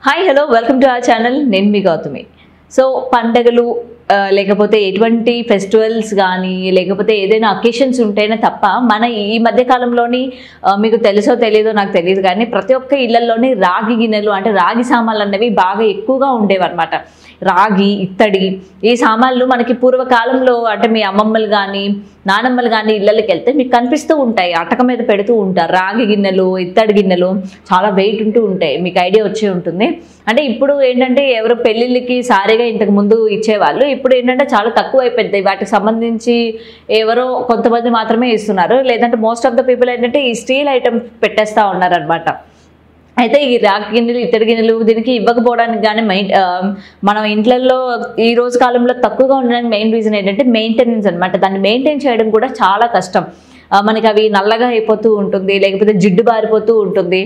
Hi hello welcome to our channel. నేను మీ Gautami. So పండగలు లేకపోతే ఎటువంటి ఫెస్టివల్స్ కానీ లేకపోతే ఏదైనా అకేషన్స్ ఉంటేనే తప్ప మన ఈ మధ్య కాలంలోని మీకు తెలుసో తెలియదో నాకు తెలియదు కానీ ప్రతి ఒక్క ఇళ్లలోని రాగి గిన్నెలు అంటే రాగి సామాన్లు అనేవి బాగా ఎక్కువగా ఉండేవి అనమాట. రాగి ఇత్తడి ఈ సామాన్లు మనకి పూర్వకాలంలో అంటే మీ అమ్మమ్మలు కానీ నానమ్మలు కానీ ఇళ్ళకి వెళ్తే మీకు కనిపిస్తూ ఉంటాయి. అటక మీద పెడుతూ ఉంటారు రాగి గిన్నెలు, ఇత్తడి గిన్నెలు చాలా వెయిట్ ఉంటూ ఉంటాయి. మీకు ఐడియా వచ్చే ఉంటుంది. అంటే ఇప్పుడు ఏంటంటే ఎవరు పెళ్ళిళ్ళకి సారీగా ఇంతకు ముందు ఇచ్చేవాళ్ళు, ఇప్పుడు ఏంటంటే చాలా తక్కువ అయిపోయింది. వాటికి సంబంధించి ఎవరో కొంతమంది మాత్రమే ఇస్తున్నారు. లేదంటే మోస్ట్ ఆఫ్ ద పీపుల్ ఏంటంటే ఈ స్టీల్ ఐటమ్స్ పెట్టేస్తూ ఉన్నారు అనమాట. అయితే ఈ రాగి గిన్నెలు, ఇత్తడి గిన్నెలు దీనికి ఇవ్వకపోవడానికి కానీ మనం ఇంట్లలో ఈ రోజు కాలంలో తక్కువగా ఉండడానికి మెయిన్ రీజన్ ఏంటంటే మెయింటెనెన్స్ అనమాట. దాన్ని మెయింటైన్ చేయడం కూడా చాలా కష్టం. మనకి అవి నల్లగా అయిపోతూ ఉంటుంది, లేకపోతే జిడ్డు బారిపోతూ ఉంటుంది,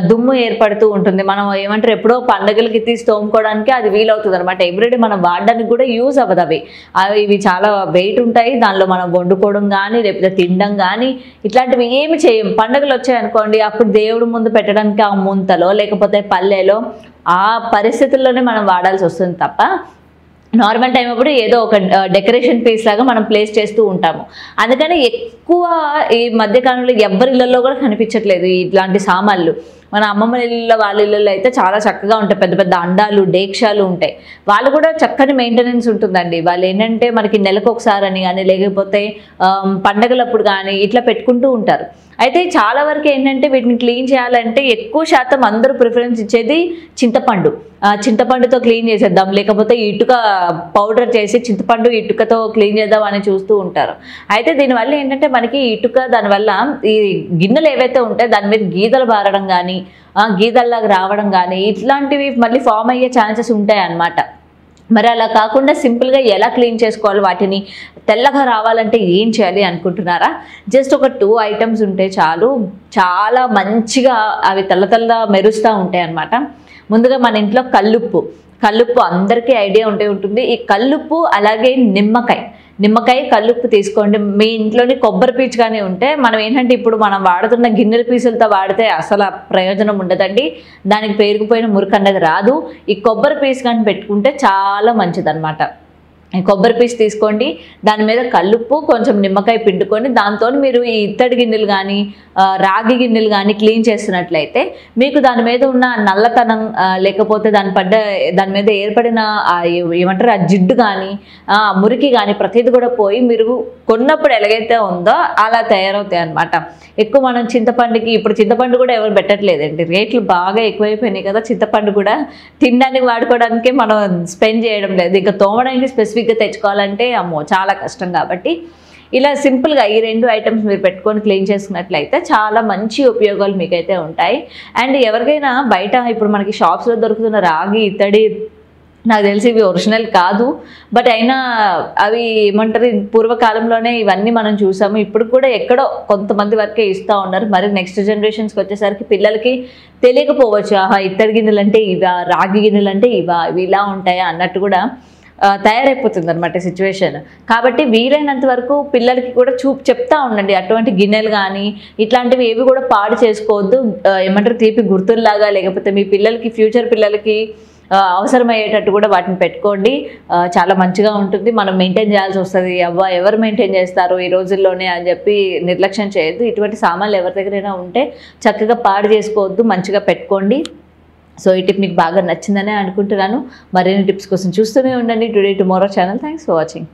దుమ్ము ఏర్పడుతూ ఉంటుంది. మనం ఏమంటారు ఎప్పుడో పండుగలకి తీసి తోముకోవడానికి అది వీలవుతుంది అనమాట. ఎవ్రీడే మనం వాడడానికి కూడా యూజ్ అవ్వదు అవి. ఇవి చాలా వెయిట్ ఉంటాయి. దానిలో మనం వండుకోవడం కానీ లేకపోతే తినడం కానీ ఇట్లాంటివి ఏమి చేయం. పండుగలు వచ్చాయనుకోండి, అప్పుడు దేవుడు ముందు పెట్టడానికి ఆ ముంతలో లేకపోతే పల్లెలో ఆ పరిస్థితుల్లోనే మనం వాడాల్సి వస్తుంది తప్ప నార్మల్ టైం అప్పుడు ఏదో ఒక డెకరేషన్ పీస్ లాగా మనం ప్లేస్ చేస్తూ ఉంటాము. అందుకని ఎక్కువ ఈ మధ్యకాలంలో ఎవరి ఇళ్ళల్లో కూడా కనిపించట్లేదు ఇట్లాంటి సామాన్లు. మన అమ్మమ్మ ఇళ్ళలో వాళ్ళ ఇళ్ళల్లో అయితే చాలా చక్కగా ఉంటాయి. పెద్ద పెద్ద అండాలు, డేక్షాలు ఉంటాయి. వాళ్ళు కూడా చక్కని మెయింటెనెన్స్ ఉంటుందండి. వాళ్ళు ఏంటంటే మనకి నెలకు ఒకసారి అని కానీ లేకపోతే పండగలప్పుడు కానీ ఇట్లా పెట్టుకుంటూ ఉంటారు. అయితే చాలా వరకు ఏంటంటే వీటిని క్లీన్ చేయాలంటే ఎక్కువ శాతం అందరూ ప్రిఫరెన్స్ ఇచ్చేది చింతపండు. చింతపండుతో క్లీన్ చేసేద్దాం, లేకపోతే ఇటుక పౌడర్ చేసి చింతపండు ఇటుకతో క్లీన్ చేద్దాం అని చూస్తూ ఉంటారు. అయితే దీనివల్ల ఏంటంటే మనకి ఇటుక దానివల్ల ఈ గిన్నెలు ఏవైతే ఉంటాయో దాని మీద గీతలు బారడం కానీ గీతల్లాగా రావడం కానీ ఇట్లాంటివి మళ్ళీ ఫామ్ అయ్యే ఛాన్సెస్ ఉంటాయి అన్నమాట. మరి అలా కాకుండా సింపుల్గా ఎలా క్లీన్ చేసుకోవాలి, వాటిని తెల్లగా రావాలంటే ఏం చేయాలి అనుకుంటున్నారా? జస్ట్ ఒక 2 ఐటమ్స్ ఉంటే చాలు, చాలా మంచిగా అవి తెల్ల మెరుస్తూ ఉంటాయి అన్నమాట. ముందుగా మన ఇంట్లో కల్లుప్పు అందరికీ ఐడియా ఉంటుంది. ఈ కల్లుప్పు అలాగే నిమ్మకాయ కల్లుప్పు తీసుకోండి. మీ ఇంట్లోని కొబ్బరి పీచు కానీ ఉంటే మనం ఏంటంటే ఇప్పుడు మనం వాడుతున్న గిన్నెల పీసులతో వాడితే అసలు ప్రయోజనం ఉండదండి. దానికి పేరుకుపోయిన మురికి అనేది రాదు. ఈ కొబ్బరి పీసు కానీ పెట్టుకుంటే చాలా మంచిదన్నమాట. కొబ్బరి పీస్ తీసుకోండి, దాని మీద కల్లుప్పు కొంచెం నిమ్మకాయ పిండుకొని దాంతో మీరు ఈ ఇత్తడి గిన్నెలు కానీ రాగి గిన్నెలు కానీ క్లీన్ చేస్తున్నట్లయితే మీకు దాని మీద ఉన్న నల్లతనం లేకపోతే దాని మీద ఏర్పడిన ఏమంటారు ఆ జిడ్డు కానీ మురికి కానీ ప్రతిది కూడా పోయి మీరు కొన్నప్పుడు ఎలాగైతే ఉందో అలా తయారవుతాయి అన్నమాట. ఎక్కువ మనం ఇప్పుడు చింతపండు కూడా ఎవరు పెట్టట్లేదండి. రేట్లు బాగా ఎక్కువైపోయినాయి కదా. చింతపండు కూడా తినడానికి వాడుకోవడానికే మనం స్పెండ్ చేయడం లేదు. ఇంకా తోమడానికి స్పెసిఫిక్గా తెచ్చుకోవాలంటే అమ్మో చాలా కష్టం. కాబట్టి ఇలా సింపుల్గా ఈ 2 ఐటమ్స్ మీరు పెట్టుకొని క్లీన్ చేసుకున్నట్లయితే చాలా మంచి ఉపయోగాలు మీకైతే ఉంటాయి. అండ్ ఎవరికైనా బయట ఇప్పుడు మనకి షాప్స్లో దొరుకుతున్న రాగి ఇత్తడి నాకు తెలిసి ఇవి ఒరిజినల్ కాదు, బట్ అయినా అవి ఏమంటారు పూర్వకాలంలోనే ఇవన్నీ మనం చూసాము. ఇప్పుడు కూడా ఎక్కడో కొంతమంది వరకే ఇస్తూ ఉన్నారు. మరి నెక్స్ట్ జనరేషన్స్కి వచ్చేసరికి పిల్లలకి తెలియకపోవచ్చు, ఆహా ఇత్తడి గిన్నెలు అంటే ఇవా, రాగి గిన్నెలు అంటే ఇవా, ఇవి ఇలా ఉంటాయా అన్నట్టు కూడా తయారైపోతుంది అనమాట సిచ్యువేషన్. కాబట్టి వీలైనంత వరకు పిల్లలకి కూడా చెప్తా ఉండండి. అటువంటి గిన్నెలు కానీ ఇట్లాంటివి ఏవి కూడా పాడు చేసుకోవద్దు. ఏమంటారు తీపి గుర్తుల్లాగా లేకపోతే మీ పిల్లలకి ఫ్యూచర్ పిల్లలకి అవసరమయ్యేటట్టు కూడా వాటిని పెట్టుకోండి. చాలా మంచిగా ఉంటుంది. మనం మెయింటైన్ చేయాల్సి వస్తుంది. ఎవరు మెయింటైన్ చేస్తారు ఈ రోజుల్లోనే అని చెప్పి నిర్లక్ష్యం చేయొద్దు. ఇటువంటి సామాన్లు ఎవరి దగ్గరైనా ఉంటే చక్కగా పాడు చేసుకోవద్దు, మంచిగా పెట్టుకోండి. సో ఈ టిప్ మీకు బాగా నచ్చిందనే అనుకుంటున్నాను. మరిన్ని టిప్స్ కోసం చూస్తూనే ఉండండి today tomorrow channel. Thanks for watching.